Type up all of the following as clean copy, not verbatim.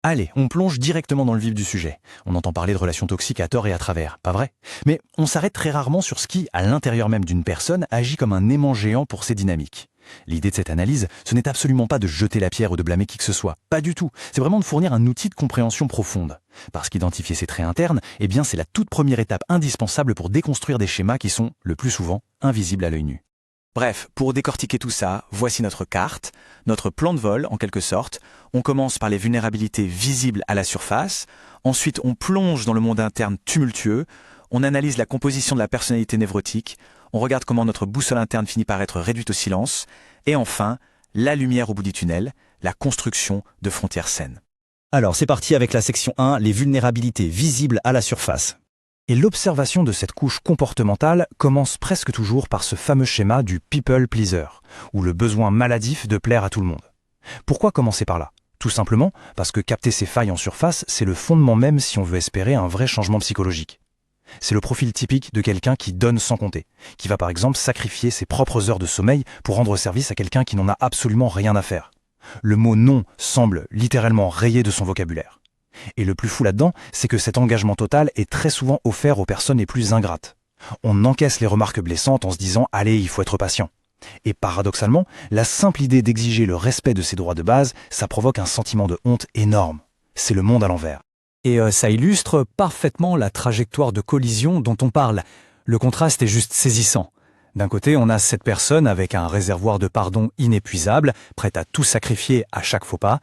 Allez, on plonge directement dans le vif du sujet. On entend parler de relations toxiques à tort et à travers, pas vrai? Mais on s'arrête très rarement sur ce qui, à l'intérieur même d'une personne, agit comme un aimant géant pour ces dynamiques. L'idée de cette analyse, ce n'est absolument pas de jeter la pierre ou de blâmer qui que ce soit, pas du tout. C'est vraiment de fournir un outil de compréhension profonde. Parce qu'identifier ces traits internes, eh bien c'est la toute première étape indispensable pour déconstruire des schémas qui sont, le plus souvent, invisibles à l'œil nu. Bref, pour décortiquer tout ça, voici notre carte, notre plan de vol en quelque sorte. On commence par les vulnérabilités visibles à la surface, ensuite on plonge dans le monde interne tumultueux, on analyse la composition de la personnalité névrotique, on regarde comment notre boussole interne finit par être réduite au silence, et enfin, la lumière au bout du tunnel, la construction de frontières saines. Alors c'est parti avec la section 1, les vulnérabilités visibles à la surface. Et l'observation de cette couche comportementale commence presque toujours par ce fameux schéma du people pleaser, ou le besoin maladif de plaire à tout le monde. Pourquoi commencer par là? Tout simplement parce que capter ces failles en surface, c'est le fondement même si on veut espérer un vrai changement psychologique. C'est le profil typique de quelqu'un qui donne sans compter, qui va par exemple sacrifier ses propres heures de sommeil pour rendre service à quelqu'un qui n'en a absolument rien à faire. Le mot non semble littéralement rayé de son vocabulaire. Et le plus fou là-dedans, c'est que cet engagement total est très souvent offert aux personnes les plus ingrates. On encaisse les remarques blessantes en se disant « allez, il faut être patient ». Et paradoxalement, la simple idée d'exiger le respect de ses droits de base, ça provoque un sentiment de honte énorme. C'est le monde à l'envers. Et ça illustre parfaitement la trajectoire de collision dont on parle. Le contraste est juste saisissant. D'un côté, on a cette personne avec un réservoir de pardon inépuisable, prête à tout sacrifier à chaque faux pas.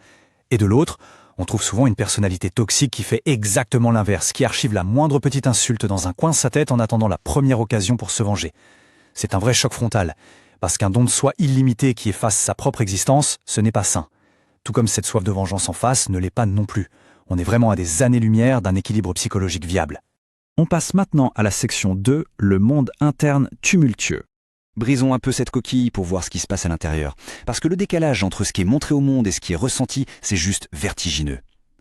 Et de l'autre, on trouve souvent une personnalité toxique qui fait exactement l'inverse, qui archive la moindre petite insulte dans un coin de sa tête en attendant la première occasion pour se venger. C'est un vrai choc frontal, parce qu'un don de soi illimité qui efface sa propre existence, ce n'est pas sain. Tout comme cette soif de vengeance en face ne l'est pas non plus. On est vraiment à des années-lumière d'un équilibre psychologique viable. On passe maintenant à la section 2, le monde interne tumultueux. Brisons un peu cette coquille pour voir ce qui se passe à l'intérieur. Parce que le décalage entre ce qui est montré au monde et ce qui est ressenti, c'est juste vertigineux.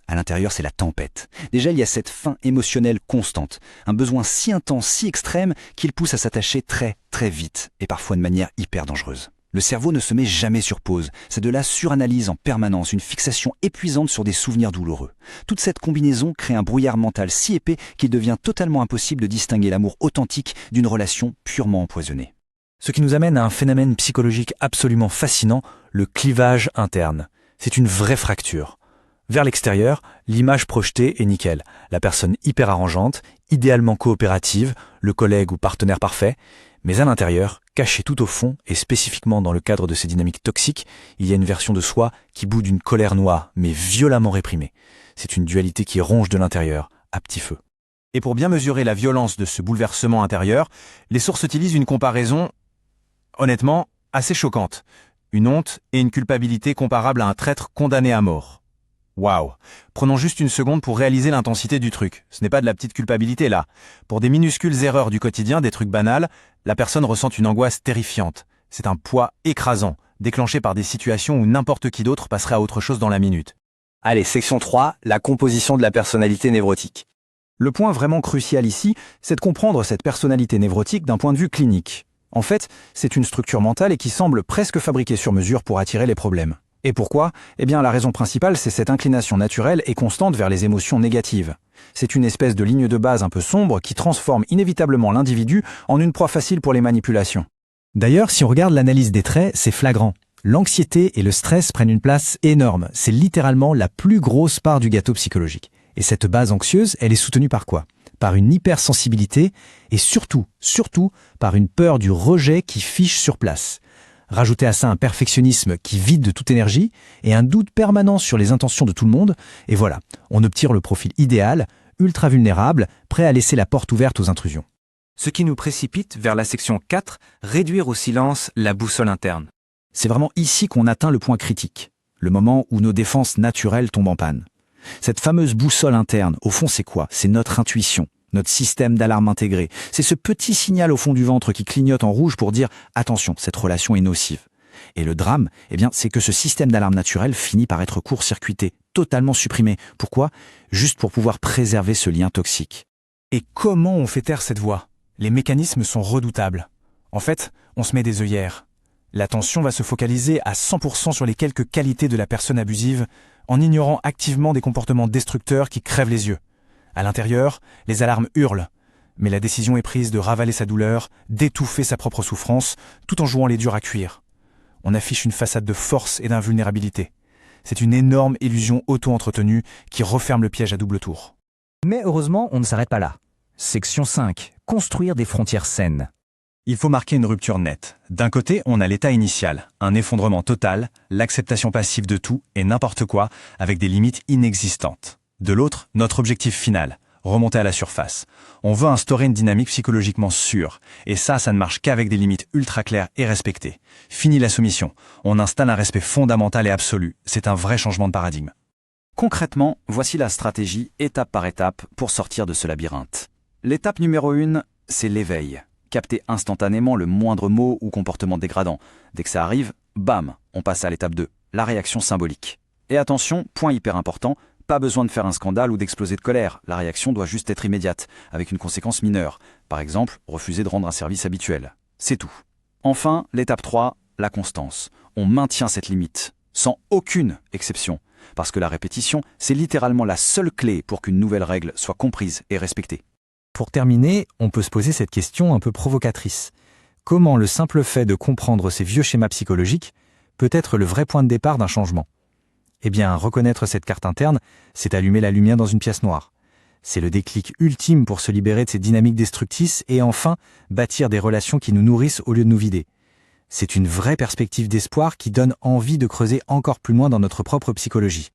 À l'intérieur, c'est la tempête. Déjà, il y a cette faim émotionnelle constante. Un besoin si intense, si extrême, qu'il pousse à s'attacher très, très vite, et parfois de manière hyper dangereuse. Le cerveau ne se met jamais sur pause. C'est de la suranalyse en permanence, une fixation épuisante sur des souvenirs douloureux. Toute cette combinaison crée un brouillard mental si épais qu'il devient totalement impossible de distinguer l'amour authentique d'une relation purement empoisonnée. Ce qui nous amène à un phénomène psychologique absolument fascinant, le clivage interne. C'est une vraie fracture. Vers l'extérieur, l'image projetée est nickel. La personne hyper arrangeante, idéalement coopérative, le collègue ou partenaire parfait. Mais à l'intérieur, caché tout au fond, et spécifiquement dans le cadre de ces dynamiques toxiques, il y a une version de soi qui bout d'une colère noire, mais violemment réprimée. C'est une dualité qui ronge de l'intérieur, à petit feu. Et pour bien mesurer la violence de ce bouleversement intérieur, les sources utilisent une comparaison, honnêtement, assez choquante. Une honte et une culpabilité comparables à un traître condamné à mort. Waouh! Prenons juste une seconde pour réaliser l'intensité du truc. Ce n'est pas de la petite culpabilité là. Pour des minuscules erreurs du quotidien, des trucs banals, la personne ressent une angoisse terrifiante. C'est un poids écrasant, déclenché par des situations où n'importe qui d'autre passerait à autre chose dans la minute. Allez, section 3, la composition de la personnalité névrotique. Le point vraiment crucial ici, c'est de comprendre cette personnalité névrotique d'un point de vue clinique. En fait, c'est une structure mentale et qui semble presque fabriquée sur mesure pour attirer les problèmes. Et pourquoi? Eh bien, la raison principale, c'est cette inclination naturelle et constante vers les émotions négatives. C'est une espèce de ligne de base un peu sombre qui transforme inévitablement l'individu en une proie facile pour les manipulations. D'ailleurs, si on regarde l'analyse des traits, c'est flagrant. L'anxiété et le stress prennent une place énorme. C'est littéralement la plus grosse part du gâteau psychologique. Et cette base anxieuse, elle est soutenue par quoi? Par une hypersensibilité et surtout par une peur du rejet qui fiche sur place. Rajoutez à ça un perfectionnisme qui vide de toute énergie et un doute permanent sur les intentions de tout le monde, et voilà, on obtient le profil idéal, ultra vulnérable, prêt à laisser la porte ouverte aux intrusions. Ce qui nous précipite vers la section 4, réduire au silence la boussole interne. C'est vraiment ici qu'on atteint le point critique, le moment où nos défenses naturelles tombent en panne. Cette fameuse boussole interne, au fond c'est quoi? C'est notre intuition, notre système d'alarme intégré. C'est ce petit signal au fond du ventre qui clignote en rouge pour dire « attention, cette relation est nocive ». Et le drame, eh bien, c'est que ce système d'alarme naturel finit par être court-circuité, totalement supprimé. Pourquoi? Juste pour pouvoir préserver ce lien toxique. Et comment on fait taire cette voix? Les mécanismes sont redoutables. En fait, on se met des œillères. L'attention va se focaliser à 100% sur les quelques qualités de la personne abusive, en ignorant activement des comportements destructeurs qui crèvent les yeux. À l'intérieur, les alarmes hurlent, mais la décision est prise de ravaler sa douleur, d'étouffer sa propre souffrance, tout en jouant les durs à cuire. On affiche une façade de force et d'invulnérabilité. C'est une énorme illusion auto-entretenue qui referme le piège à double tour. Mais heureusement, on ne s'arrête pas là. Section 5. Construire des frontières saines. Il faut marquer une rupture nette. D'un côté, on a l'état initial, un effondrement total, l'acceptation passive de tout et n'importe quoi, avec des limites inexistantes. De l'autre, notre objectif final, remonter à la surface. On veut instaurer une dynamique psychologiquement sûre, et ça ne marche qu'avec des limites ultra claires et respectées. Fini la soumission, on installe un respect fondamental et absolu, c'est un vrai changement de paradigme. Concrètement, voici la stratégie étape par étape pour sortir de ce labyrinthe. L'étape numéro 1, c'est l'éveil. Capter instantanément le moindre mot ou comportement dégradant. Dès que ça arrive, bam, on passe à l'étape 2, la réaction symbolique. Et attention, point hyper important, pas besoin de faire un scandale ou d'exploser de colère. La réaction doit juste être immédiate, avec une conséquence mineure. Par exemple, refuser de rendre un service habituel. C'est tout. Enfin, l'étape 3, la constance. On maintient cette limite, sans aucune exception. Parce que la répétition, c'est littéralement la seule clé pour qu'une nouvelle règle soit comprise et respectée. Pour terminer, on peut se poser cette question un peu provocatrice. Comment le simple fait de comprendre ces vieux schémas psychologiques peut être le vrai point de départ d'un changement ? Eh bien, reconnaître cette carte interne, c'est allumer la lumière dans une pièce noire. C'est le déclic ultime pour se libérer de ces dynamiques destructrices et enfin bâtir des relations qui nous nourrissent au lieu de nous vider. C'est une vraie perspective d'espoir qui donne envie de creuser encore plus loin dans notre propre psychologie.